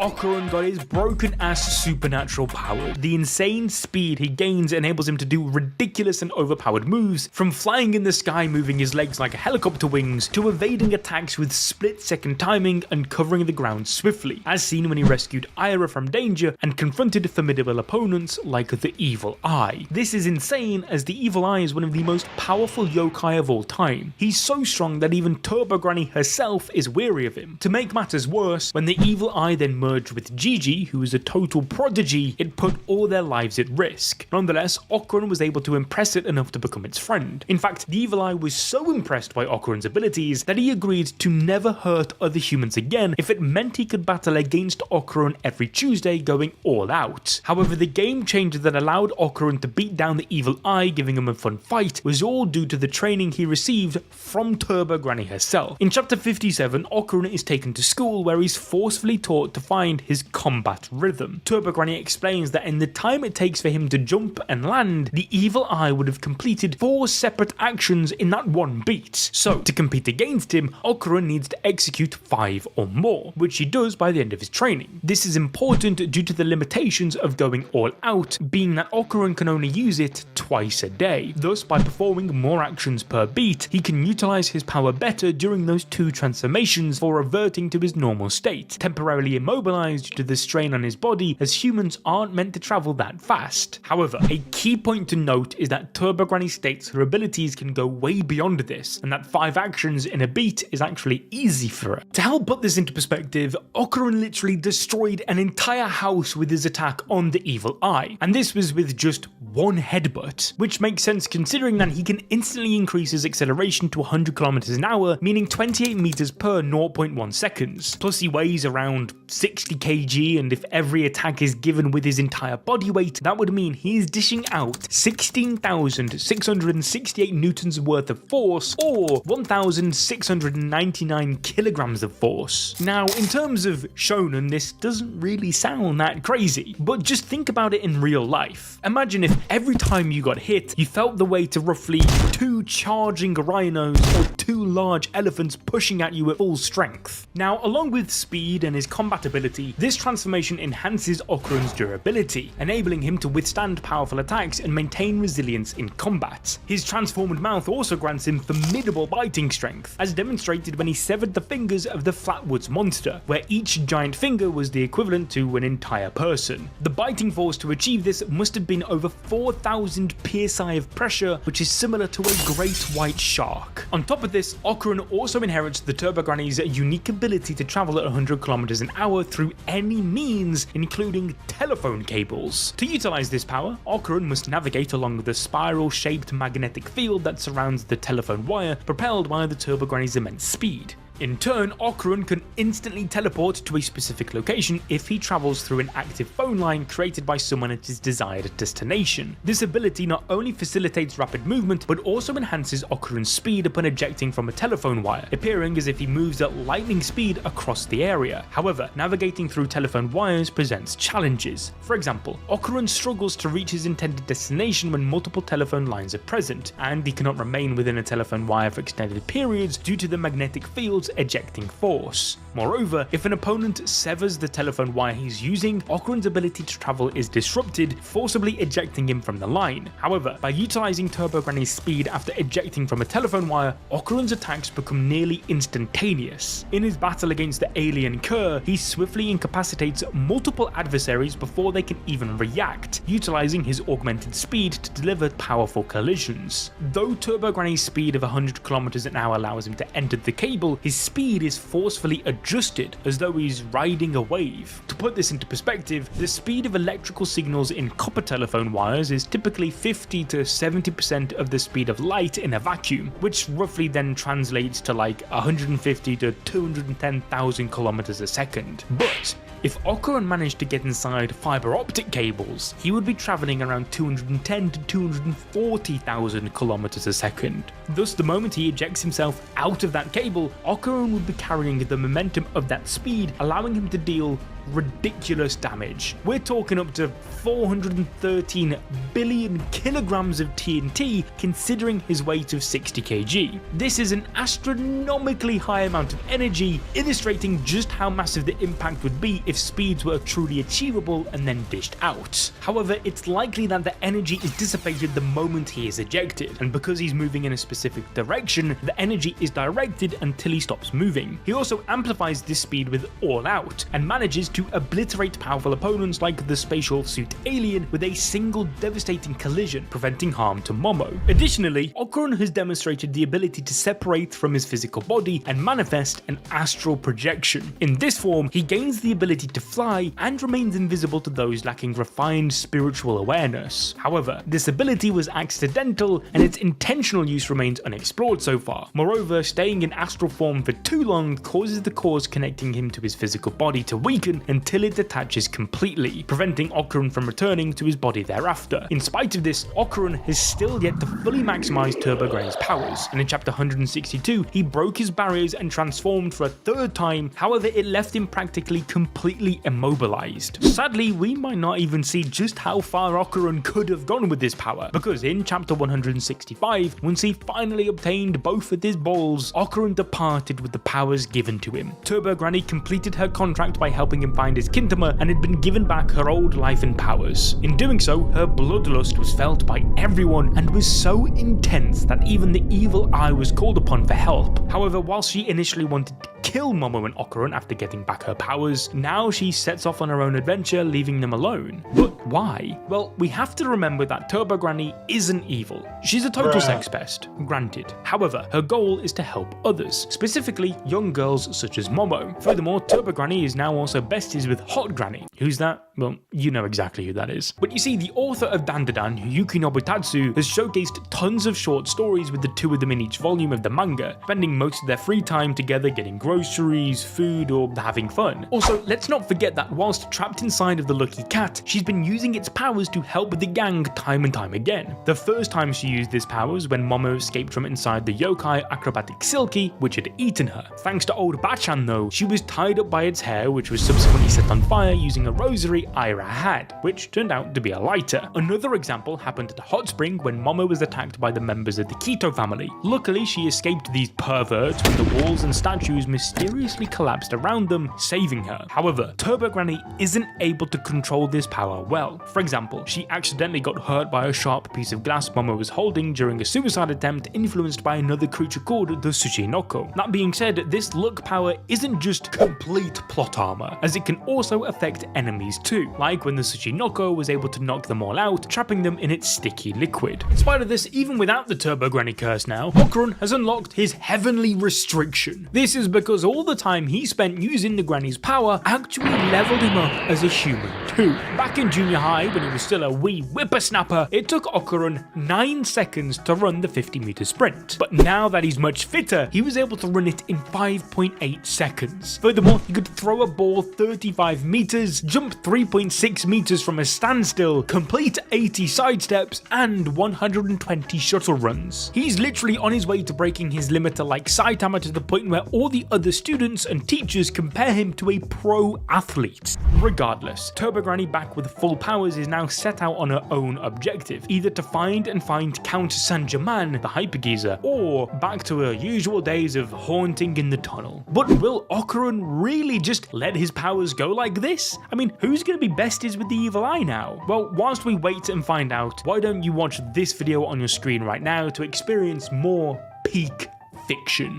Okarun got his broken ass supernatural power. The insane speed he gains enables him to do ridiculous and overpowered moves, from flying in the sky moving his legs like helicopter wings, to evading attacks with split-second timing and covering the ground swiftly, as seen when he rescued Ira from danger and confronted formidable opponents like the Evil Eye. This is insane, as the Evil Eye is one of the most powerful yokai of all time. He's so strong that even Turbo Granny herself is weary of him. To make matters worse, when the Evil Eye then merged with Gigi, who is a total prodigy, it put all their lives at risk. Nonetheless, Okarun was able to impress it enough to become its friend. In fact, the Evil Eye was so impressed by Okarun's abilities that he agreed to never hurt other humans again if it meant he could battle against Okarun every Tuesday, going all out. However, the game changer that allowed Okarun to beat down the Evil Eye, giving him a fun fight, was all due to the training he received from Turbo Granny herself. In chapter 57, Okarun is taken to school where he's forcefully taught to find his combat rhythm. Turbo Granny explains that in the time it takes for him to jump and land, the Evil Eye would have completed 4 separate actions in that one beat. So, to compete against him, Okarun needs to execute 5 or more, which he does by the end of his training. This is important due to the limitations of going all out, being that Okarun can only use it twice a day. Thus, by performing more actions per beat, he can utilize his power better during those 2 transformations for reverting to his normal state, temporarily immobilized due to the strain on his body, as humans aren't meant to travel that fast. However, a key point to note is that Turbo Granny states her abilities can go way beyond this, and that 5 actions in a beat is actually easy for her. To help put this into perspective, Okarun literally destroyed an entire house with his attack on the Evil Eye, and this was with just 1 headbutt, which makes sense considering that he can instantly increase his acceleration to 100 km an hour, meaning 28 meters per 0.1 seconds. Plus he weighs around 60 kg, and if every attack is given with his entire body weight, that would mean he is dishing out 16,668 newtons worth of force, or 1,699 kilograms of force. Now, in terms of shonen, this doesn't really sound that crazy, but just think about it in real life. Imagine if every time you got hit, you felt the weight of roughly 2 charging rhinos or 2 large elephants pushing at you at full strength. Now, along with speed and his combat ability, this transformation enhances Okarun's durability, enabling him to withstand powerful attacks and maintain resilience in combat. His transformed mouth also grants him formidable biting strength, as demonstrated when he severed the fingers of the Flatwoods monster, where each giant finger was the equivalent to an entire person. The biting force to achieve this must have been over 4,000 psi of pressure, which is similar to a great white shark. On top of this, Okarun also inherits the Turbo Granny's unique ability to travel at 100 km an hour through any means, including telephone cables. To utilize this power, Okarun must navigate along the spiral-shaped magnetic field that surrounds the telephone wire, propelled by the Turbo Granny's immense speed. In turn, Okarun can instantly teleport to a specific location if he travels through an active phone line created by someone at his desired destination. This ability not only facilitates rapid movement, but also enhances Okarun's speed upon ejecting from a telephone wire, appearing as if he moves at lightning speed across the area. However, navigating through telephone wires presents challenges. For example, Okarun struggles to reach his intended destination when multiple telephone lines are present, and he cannot remain within a telephone wire for extended periods due to the magnetic field's ejecting force. Moreover, if an opponent severs the telephone wire he's using, Okarun's ability to travel is disrupted, forcibly ejecting him from the line. However, by utilizing Turbo Granny's speed after ejecting from a telephone wire, Okarun's attacks become nearly instantaneous. In his battle against the alien Kerr, he swiftly incapacitates multiple adversaries before they can even react, utilizing his augmented speed to deliver powerful collisions. Though Turbo Granny's speed of 100 km an hour allows him to enter the cable, his speed is forcefully adjusted as though he's riding a wave. To put this into perspective, the speed of electrical signals in copper telephone wires is typically 50 to 70% of the speed of light in a vacuum, which roughly then translates to like 150 to 210,000 kilometers a second. But if Okarun managed to get inside fiber optic cables, he would be traveling around 210 to 240,000 kilometers a second. Thus, the moment he ejects himself out of that cable, Okarun would be carrying the momentum of that speed, allowing him to deal ridiculous damage. We're talking up to 413 billion kilograms of TNT considering his weight of 60 kg. This is an astronomically high amount of energy, illustrating just how massive the impact would be if speeds were truly achievable and then dished out. However, it's likely that the energy is dissipated the moment he is ejected, and because he's moving in a specific direction, the energy is directed until he stops moving. He also amplifies this speed with All Out, and manages to obliterate powerful opponents like the spatial suit alien with a single devastating collision, preventing harm to Momo. Additionally, Okarun has demonstrated the ability to separate from his physical body and manifest an astral projection. In this form, he gains the ability to fly and remains invisible to those lacking refined spiritual awareness. However, this ability was accidental and its intentional use remains unexplored so far. Moreover, staying in astral form for too long causes the cores connecting him to his physical body to weaken until it detaches completely, preventing Okarun from returning to his body thereafter. In spite of this, Okarun has still yet to fully maximize Turbo Granny's powers, and in chapter 162 he broke his barriers and transformed for a third time. However, it left him practically completely immobilized. Sadly, we might not even see just how far Okarun could have gone with this power, because in chapter 165, once he finally obtained both of his balls, Okarun departed with the powers given to him. Turbo Granny completed her contract by helping him find his Kintama and had been given back her old life and powers. In doing so, her bloodlust was felt by everyone and was so intense that even the evil eye was called upon for help. However, while she initially wanted to kill Momo and Okarun after getting back her powers, now she sets off on her own adventure, leaving them alone. But why? Well, we have to remember that Turbo Granny isn't evil. She's a total sex pest, granted. However, her goal is to help others, specifically young girls such as Momo. Furthermore, Turbo Granny is now also besties with Hot Granny. Who's that? Well, you know exactly who that is. But you see, the author of Dandadan, Yuki Nobutatsu, has showcased tons of short stories with the two of them in each volume of the manga, spending most of their free time together getting groceries, food, or having fun. Also, let's not forget that whilst trapped inside of the Lucky Cat, she's been using its powers to help the gang time and time again. The first time she used this power was when Momo escaped from inside the yokai acrobatic Silky, which had eaten her. Thanks to old Bachan though, she was tied up by its hair, which was subsequently set on fire using a rosary Ira had, which turned out to be a lighter. Another example happened at a hot spring when Momo was attacked by the members of the Keto family. Luckily, she escaped these perverts when the walls and statues mysteriously collapsed around them, saving her. However, Turbo Granny isn't able to control this power well. For example, she accidentally got hurt by a sharp piece of glass Momo was holding during a suicide attempt influenced by another creature called the Tsushinoko. That being said, this luck power isn't just complete plot armor, as it can also affect enemies too, like when the Tsushinoko was able to knock them all out, trapping them in its sticky liquid. In spite of this, even without the Turbo Granny curse now, Okarun has unlocked his heavenly restriction. This is because all the time he spent using the Granny's power actually leveled him up as a human too. Back in junior high, when he was still a wee whippersnapper, it took Okarun 9 seconds to run the 50-meter sprint. But now that he's much fitter, he was able to run it in 5.8 seconds. Furthermore, he could throw a ball 35 meters, jump 3.6 meters from a standstill, complete 80 sidesteps, and 120 shuttle runs. He's literally on his way to breaking his limiter like Saitama to the point where all the other students and teachers compare him to a pro athlete. Regardless, Turbo Granny back with full powers is now set out on her own objective, either to find Count Sanjaman, the Hypergeezer, or back to her usual days of haunting in the tunnel. But will Okarun really just let his powers go like this? I mean, who's going to be besties with the evil eye now? Well, whilst we wait and find out, why don't you watch this video on your screen right now to experience more peak fiction.